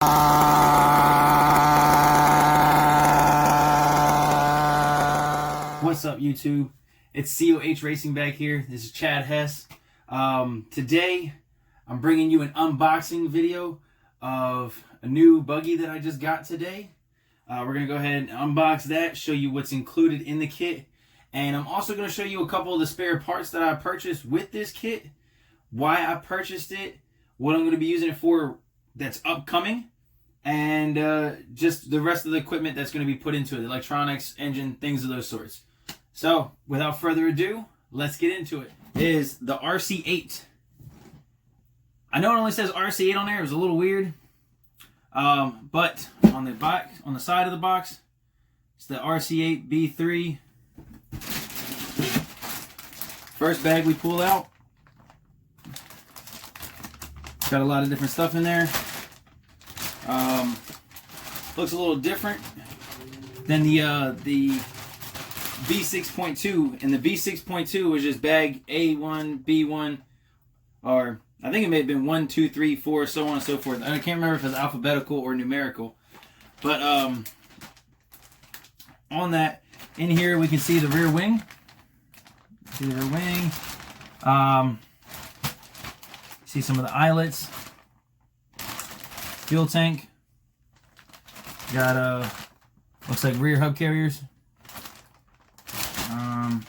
What's up, YouTube? It's COH Racing back here. This is Chad Hess. Today I'm bringing you an unboxing video of a new buggy that I just got today. We're going to go ahead and unbox that, show you what's included in the kit, and I'm also going to show you a couple of the spare parts that I purchased with this kit, why I purchased it, what I'm going to be using it for that's upcoming, and just the rest of the equipment that's going to be put into it, electronics, engine, things of those sorts. So, without further ado, let's get into it. It is the RC8. I know it only says RC8 on there. It was a little weird. But on the back, on the side of the box, it's the RC8 B3. First bag we pull out. Got a lot of different stuff in there. Looks a little different than the B6.2, and the B6.2 was just bag A1, B1, or I think it may have been 1, 2, 3, 4, so on and so forth. I can't remember if it's alphabetical or numerical. But on that, in here we can see the rear wing. See the rear wing. See some of the eyelets. Fuel tank. Got looks like rear hub carriers. Kind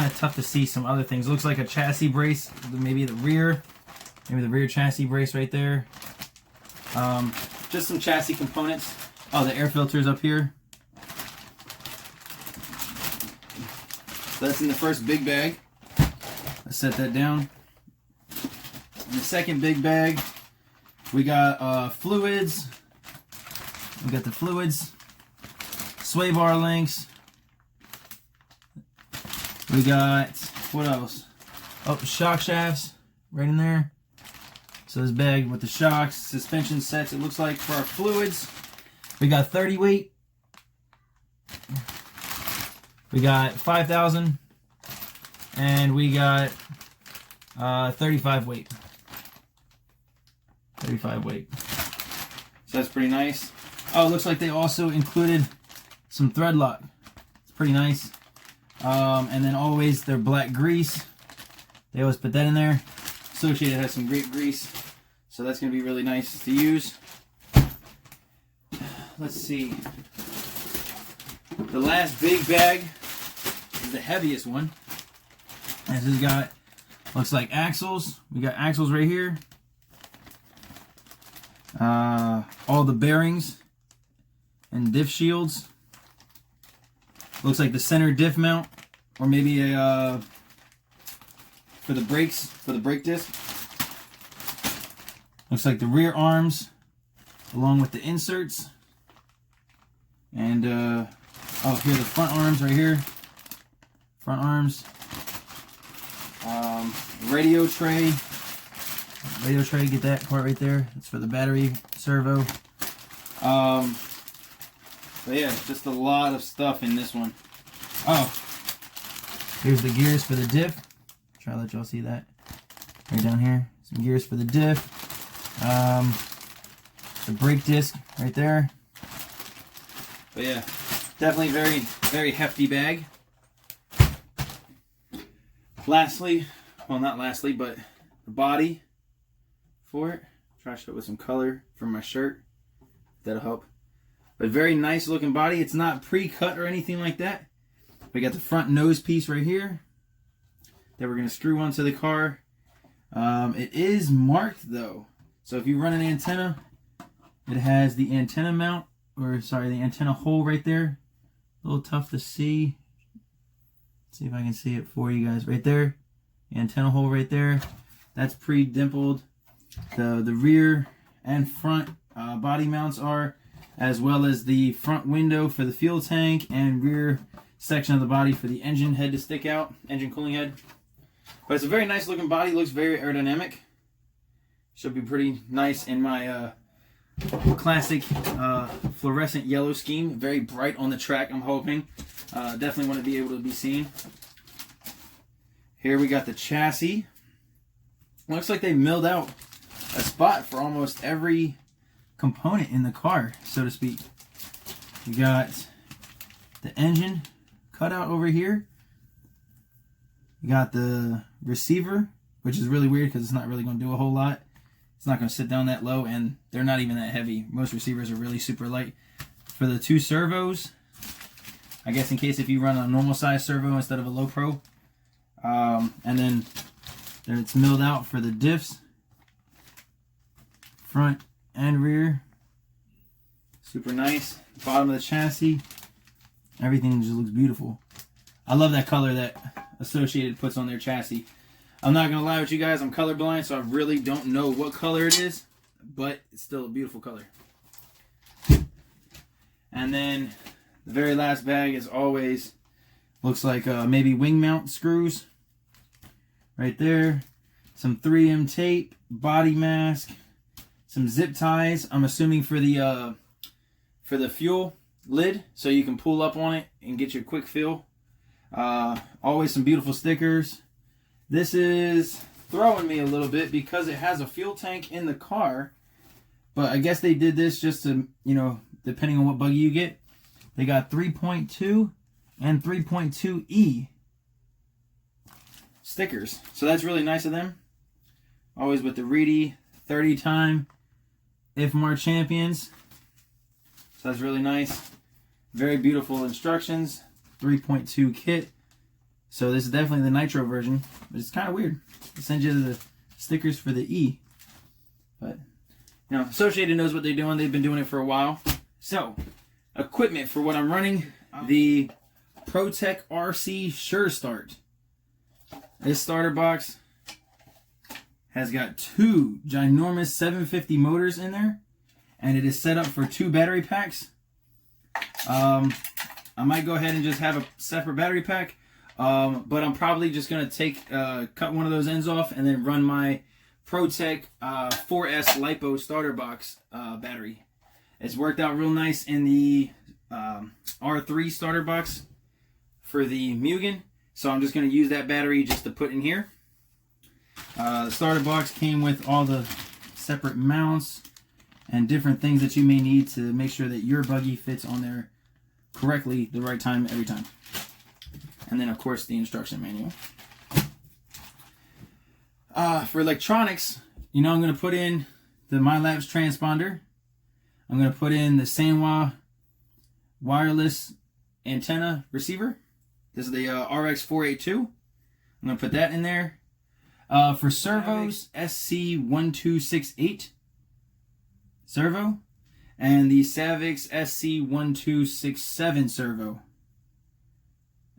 of tough to see some other things. Looks like a chassis brace, maybe the rear chassis brace right there. Just some chassis components. Oh, the air filters up here. So that's in the first big bag. Let's set that down. In the second big bag, we got fluids. We got the fluids, sway bar links. We got, what else? Oh, shock shafts right in there. So this bag with the shocks, suspension sets, it looks like. For our fluids, we got 30 weight. We got 5,000. And we got 35 weight. 35 weight. So that's pretty nice. Oh, it looks like they also included some thread lock. It's pretty nice. And then always their black grease. They always put that in there. Associated has some great grease, so that's going to be really nice to use. Let's see. The last big bag is the heaviest one. This has got, looks like axles. We got axles right here. All the bearings and diff shields. Looks like the center diff mount, or maybe a for the brakes, for the brake disc. Looks like the rear arms, along with the inserts, and oh, here the front arms right here. Front arms. Radio tray. Radio tray, get that part right there. It's for the battery servo. But yeah, just a lot of stuff in this one. Oh, here's the gears for the diff. Try to let y'all see that. Right down here. Some gears for the diff. The brake disc right there. But yeah, definitely very, very hefty bag. Lastly, well, not lastly, but the body for it. Try to show it with some color from my shirt. That'll help. But very nice looking body. It's not pre-cut or anything like that. We got the front nose piece right here that we're going to screw onto the car. It is marked though. So if you run an antenna, it has the antenna mount, or sorry, the antenna hole right there. A little tough to see. Let's see if I can see it for you guys. Right there. The antenna hole right there. That's pre-dimpled. The rear and front body mounts are, as well as the front window for the fuel tank and rear section of the body for the engine head to stick out, engine cooling head. But it's a very nice looking body, looks very aerodynamic. Should be pretty nice in my classic fluorescent yellow scheme. Very bright on the track, I'm hoping. Definitely want to be able to be seen. Here we got the chassis. Looks like they milled out a spot for almost every component in the car, so to speak. We got the engine cutout over here. You got the receiver, which is really weird because it's not really going to do a whole lot. It's not going to sit down that low, and they're not even that heavy. Most receivers are really super light. For the 2 servos, I guess in case if you run a normal size servo instead of a low pro. And then it's milled out for the diffs, front and rear. Super nice. Bottom of the chassis, everything just looks beautiful. I love that color that Associated puts on their chassis. I'm not gonna lie with you guys, I'm colorblind, so I really don't know what color it is, but it's still a beautiful color. And then the very last bag, as always, looks like maybe wing mount screws right there, some 3M tape, body mask, some zip ties, I'm assuming for the fuel lid, so you can pull up on it and get your quick fill. Always some beautiful stickers. This is throwing me a little bit because it has a fuel tank in the car, but I guess they did this just to, you know, depending on what buggy you get. They got 3.2 and 3.2E stickers, so that's really nice of them. Always with the Reedy 30-time IFMAR champions, so that's really nice. Very beautiful instructions. 3.2 kit. So this is definitely the nitro version, but it's kind of weird. They send you the stickers for the E, but you know, Associated knows what they're doing. They've been doing it for a while. So equipment for what I'm running: the ProTech RC Sure Start. This starter box has got 2 ginormous 750 motors in there, and it is set up for 2 battery packs. I might go ahead and just have a separate battery pack, but I'm probably just going to cut one of those ends off and then run my ProTech 4S LiPo starter box battery. It's worked out real nice in the R3 starter box for the Mugen, so I'm just going to use that battery just to put in here. The starter box came with all the separate mounts and different things that you may need to make sure that your buggy fits on there correctly the right time every time. And then of course the instruction manual. For electronics, you know, I'm going to put in the MyLabs transponder. I'm going to put in the Sanwa wireless antenna receiver. This is the RX482. I'm going to put that in there. For servos, SC1268 servo, and the Savix SC1267 servo.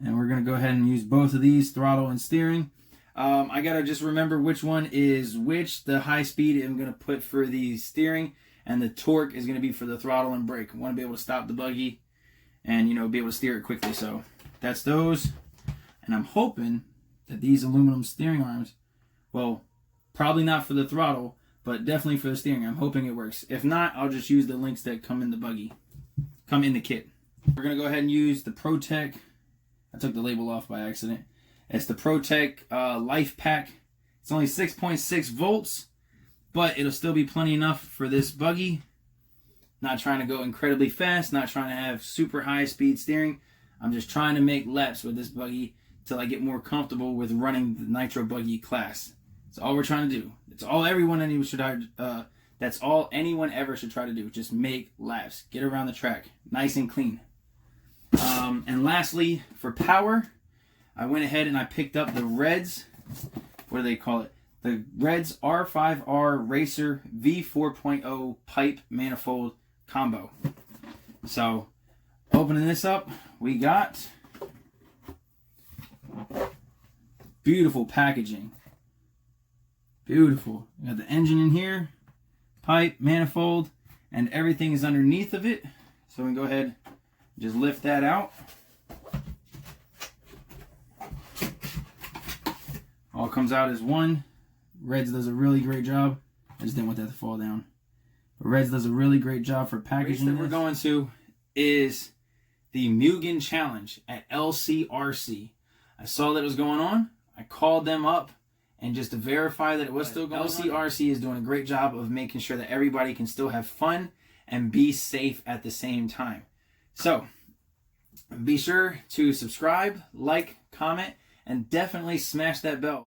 And we're going to go ahead and use both of these, throttle and steering. I got to just remember which one is which. The high speed I'm going to put for the steering, and the torque is going to be for the throttle and brake. I want to be able to stop the buggy and, you know, be able to steer it quickly. So that's those. And I'm hoping that these aluminum steering arms, well, probably not for the throttle, but definitely for the steering. I'm hoping it works. If not, I'll just use the links that come in the buggy, come in the kit. We're going to go ahead and use the ProTech. I took the label off by accident. It's the ProTech Life Pack. It's only 6.6 volts, but it'll still be plenty enough for this buggy. Not trying to go incredibly fast, not trying to have super high speed steering. I'm just trying to make laps with this buggy till I get more comfortable with running the nitro buggy class. That's all we're trying to do. That's all that's all anyone ever should try to do. Just make laps. Get around the track. Nice and clean. And lastly, for power, I went ahead and I picked up the Reds. What do they call it? The Reds R5R Racer V4.0 pipe manifold combo. So, opening this up, we got beautiful packaging. Beautiful. We got the engine in here, pipe, manifold, and everything is underneath of it. So we can go ahead and just lift that out. All comes out as one. Reds does a really great job. I just didn't want that to fall down. But Reds does a really great job for packaging. The race that we're going to is the Mugen Challenge at LCRC. I saw that it was going on. I called them up and just to verify that it was still going on. LCRC is doing a great job of making sure that everybody can still have fun and be safe at the same time. So be sure to subscribe, like, comment, and definitely smash that bell.